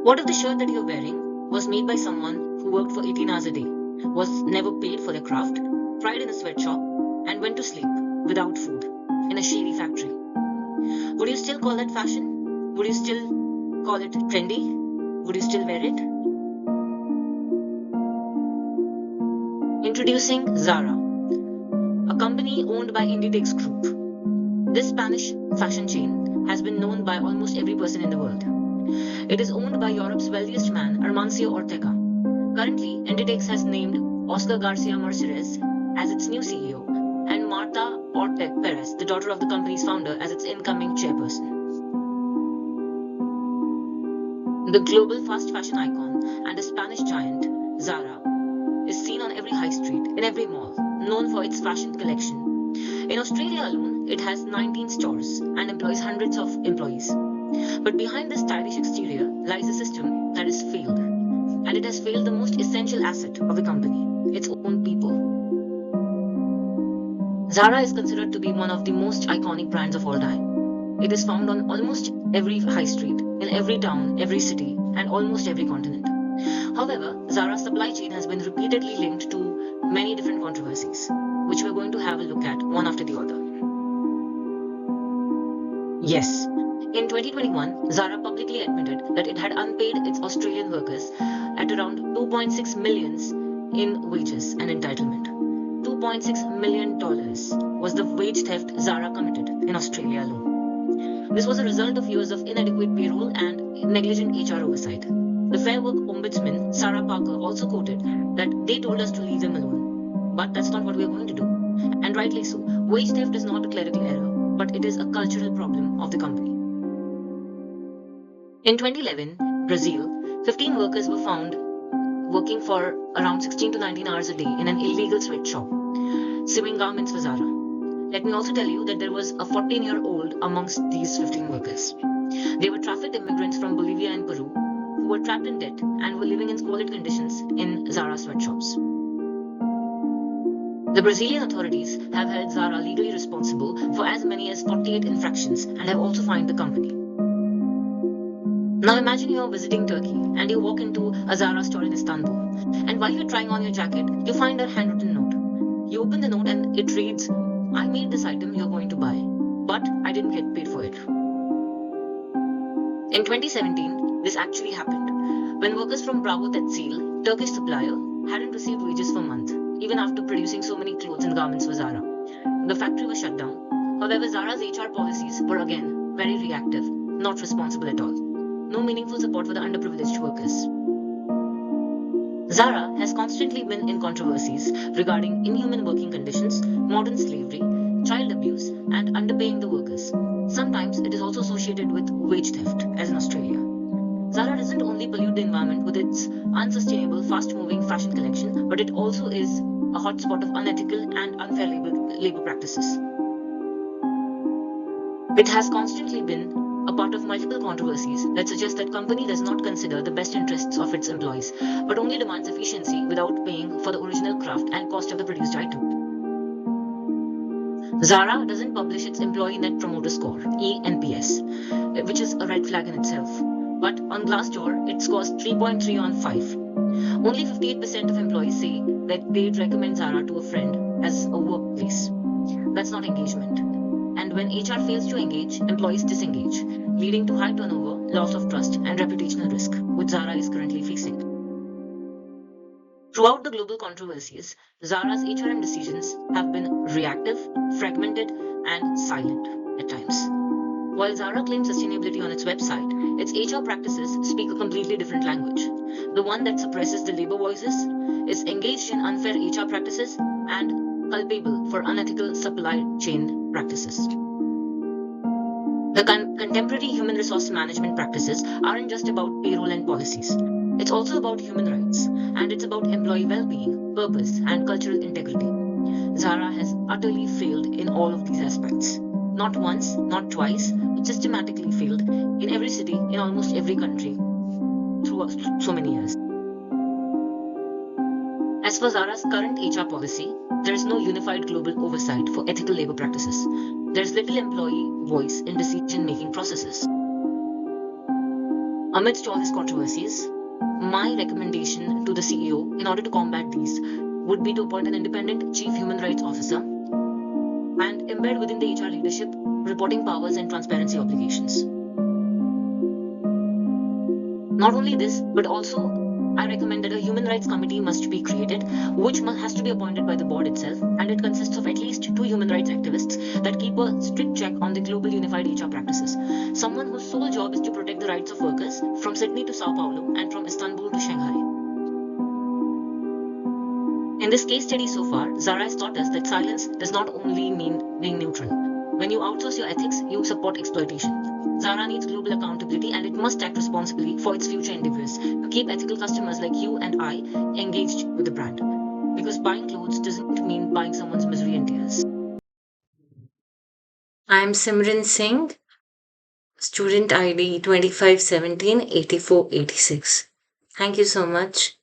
What if the shirt that you're wearing was made by someone who worked for 18 hours a day, was never paid for their craft, tried in a sweatshop, and went to sleep without food in a shady factory? Would you still call that fashion? Would you still call it trendy? Would you still wear it? Introducing ZARA, a company owned by Inditex Group. This Spanish fashion chain has been known by almost every person in the world. It is owned by Europe's wealthiest man, Amancio Ortega. Currently, Inditex has named Oscar Garcia Mercedes as its new CEO and Marta Ortega Perez, the daughter of the company's founder, as its incoming chairperson. The global fast fashion icon and a Spanish giant, ZARA, is seen on every high street, in every mall, known for its fashion collection. In Australia alone, it has 19 stores and employs hundreds of employees. But behind this stylish exterior lies a system that has failed. And it has failed the most essential asset of the company, its own people. ZARA is considered to be one of the most iconic brands of all time. It is found on almost every high street, in every town, every city, and almost every continent. However, ZARA's supply chain has been repeatedly linked to many different controversies, which we're going to have a look at one after the other. Yes, in 2021, ZARA publicly admitted that it had unpaid its Australian workers at around 2.6 millions in wages and entitlement. $2.6 million was the wage theft ZARA committed in Australia alone. This was a result of years of inadequate payroll and negligent HR oversight. The Fair Work Ombudsman, Sarah Parker, also quoted that they told us to leave them alone. But that's not what we are going to do. And rightly so. Wage theft is not a clerical error, but it is a cultural problem of the company. In 2011, Brazil, 15 workers were found working for around 16 to 19 hours a day in an illegal sweatshop, sewing garments for ZARA. Let me also tell you that there was a 14-year-old amongst these 15 workers. They were trafficked immigrants from Bolivia and Peru who were trapped in debt and were living in squalid conditions in ZARA sweatshops. The Brazilian authorities have held ZARA legally responsible for as many as 48 infractions and have also fined the company. Now imagine you're visiting Turkey and you walk into a ZARA store in Istanbul, and while you're trying on your jacket, you find a handwritten note. You open the note and it reads, "I made this item you're going to buy, but I didn't get paid for it." In 2017, this actually happened when workers from Bravo Tekstil, Turkish supplier, hadn't received wages for months, even after producing so many clothes and garments for ZARA. The factory was shut down. However, ZARA's HR policies were again very reactive, not responsible at all. No meaningful support for the underprivileged workers. ZARA has constantly been in controversies regarding inhuman working conditions, modern slavery, child abuse, and underpaying the workers. Sometimes it is also associated with wage theft, as in Australia. ZARA doesn't only pollute the environment with its unsustainable, fast-moving fashion collection, but it also is a hotspot of unethical and unfair labor practices. It has constantly been a part of multiple controversies that suggest that company does not consider the best interests of its employees, but only demands efficiency without paying for the original craft and cost of the produced item. ZARA doesn't publish its Employee Net Promoter Score, ENPS, which is a red flag in itself. But on Glassdoor, it scores 3.3 on 5. Only 58% of employees say that they'd recommend ZARA to a friend as a workplace. That's not engagement. And when HR fails to engage, employees disengage, leading to high turnover, loss of trust, and reputational risk, which ZARA is currently facing. Throughout the global controversies, ZARA's HRM decisions have been reactive, fragmented, and silent at times. While ZARA claims sustainability on its website, its HR practices speak a completely different language. The one that suppresses the labor voices, is engaged in unfair HR practices, and culpable for unethical supply chain practices. The contemporary human resource management practices aren't just about payroll and policies. It's also about human rights, and it's about employee well-being, purpose, and cultural integrity. ZARA has utterly failed in all of these aspects. Not once, not twice, but systematically failed in every city, in almost every country, through so many years. As for ZARA's current HR policy, there is no unified global oversight for ethical labor practices. There is little employee voice in decision-making processes. Amidst all these controversies, my recommendation to the CEO in order to combat these would be to appoint an independent chief human rights officer and embed within the HR leadership reporting powers and transparency obligations. Not only this, but also I recommend that a human rights committee must be created, which has to be appointed by the board itself, and it consists of at least two human rights activists that keep a strict check on the global unified HR practices. Someone whose sole job is to protect the rights of workers from Sydney to Sao Paulo and from Istanbul to Shanghai. In this case study so far, Zara has taught us that silence does not only mean being neutral. When you outsource your ethics, you support exploitation. Zara needs global accountability and it must act responsibly for its future endeavors to keep ethical customers like you and I engaged with the brand. Because buying clothes doesn't mean buying someone's misery and tears. I'm Simran Singh, student ID 25178486. Thank you so much.